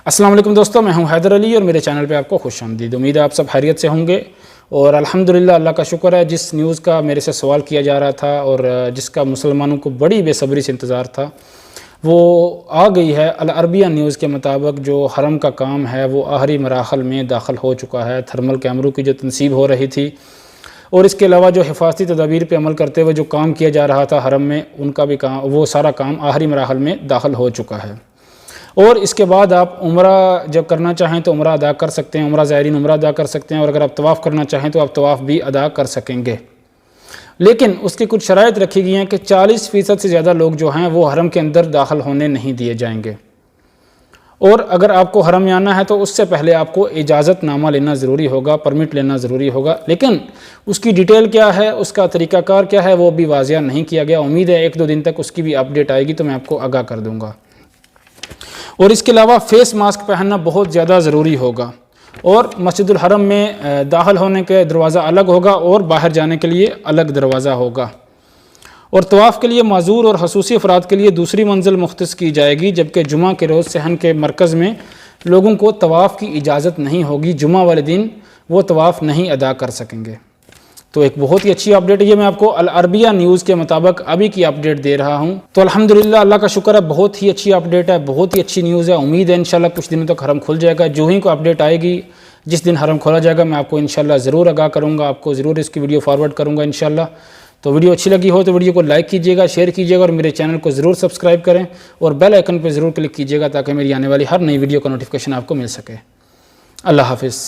अस्सलाम वालेकुम दोस्तों, मैं हूं हैदर अली और मेरे चैनल पे आपको खुश आमदीद। उम्मीद है आप सब खैरियत से होंगे और अल्हम्दुलिल्लाह अल्लाह का शुक्र है, जिस न्यूज़ का मेरे से सवाल किया जा रहा था और जिसका मुसलमानों को बड़ी बेसब्री से इंतज़ार था वो आ गई है। अल अरबिया न्यूज़ के मुताबिक जो हरम का काम है वो आखिरी मराहल में दाखिल हो चुका है। थर्मल कैमरों की जो तनसीब हो रही थी और इसके अलावा जो हिफाजती तदाबीर पर अमल करते हुए जो काम किया जा रहा था हरम में, उनका भी काम, वो सारा काम आखिरी मराहल में दाखिल हो चुका है। और इसके बाद आप उम्रा जब करना चाहें तो उम्रा अदा कर सकते हैं, उम्रा ज़ायरीन उम्रा अदा कर सकते हैं, और अगर आप तवाफ़ करना चाहें तो आप तवाफ़ भी अदा कर सकेंगे। लेकिन उसकी कुछ शराइत रखी गई हैं कि 40% से ज़्यादा लोग जो हैं वो हरम के अंदर दाखिल होने नहीं दिए जाएंगे। और अगर आपको हरम में आना है तो उससे पहले आपको इजाज़तनामा लेना ज़रूरी होगा, परमिट लेना ज़रूरी होगा। लेकिन उसकी डिटेल क्या है, उसका तरीक़ाकार क्या है, वो भी वाज़िया नहीं किया गया। उम्मीद है 1-2 दिन तक उसकी भी अपडेट आएगी तो मैं आपको आगाह कर दूँगा। और इसके अलावा फ़ेस मास्क पहनना बहुत ज़्यादा ज़रूरी होगा। और मस्जिदुल हरम में दाखिल होने के दरवाज़ा अलग होगा और बाहर जाने के लिए अलग दरवाज़ा होगा। और तवाफ़ के लिए माज़ूर और खसूसी अफराद के लिए दूसरी मंजिल मुख्तस की जाएगी, जबकि जुमा के रोज़ सहन के मरकज़ में लोगों को तवाफ़ की इजाज़त नहीं होगी। जुमा वाले दिन वो तवाफ़ नहीं अदा कर सकेंगे। तो एक बहुत ही अच्छी अपडेट है, ये मैं आपको अल अरबिया न्यूज़ के मुताबिक अभी की अपडेट दे रहा हूँ। तो अल्हम्दुलिल्लाह अल्लाह का शुक्र है, बहुत ही अच्छी अपडेट है, बहुत ही अच्छी न्यूज़ है। उम्मीद है इंशाल्लाह कुछ दिनों तक हरम खुल जाएगा। जो ही को अपडेट आएगी, जिस दिन हरम खोला जाएगा, मैं आपको इंशाल्लाह ज़रूर आगाह करूँगा, आपको ज़रूर इसकी वीडियो फॉरवर्ड करूँगा इंशाल्लाह। तो वीडियो अच्छी लगी हो तो वीडियो को लाइक कीजिएगा, शेयर कीजिएगा और मेरे चैनल को ज़रूर सब्सक्राइब करें और बेल आइकन पर ज़रूर क्लिक कीजिएगा ताकि मेरी आने वाली हर नई वीडियो का नोटिफिकेशन आपको मिल सके। अल्लाह हाफ़िज़।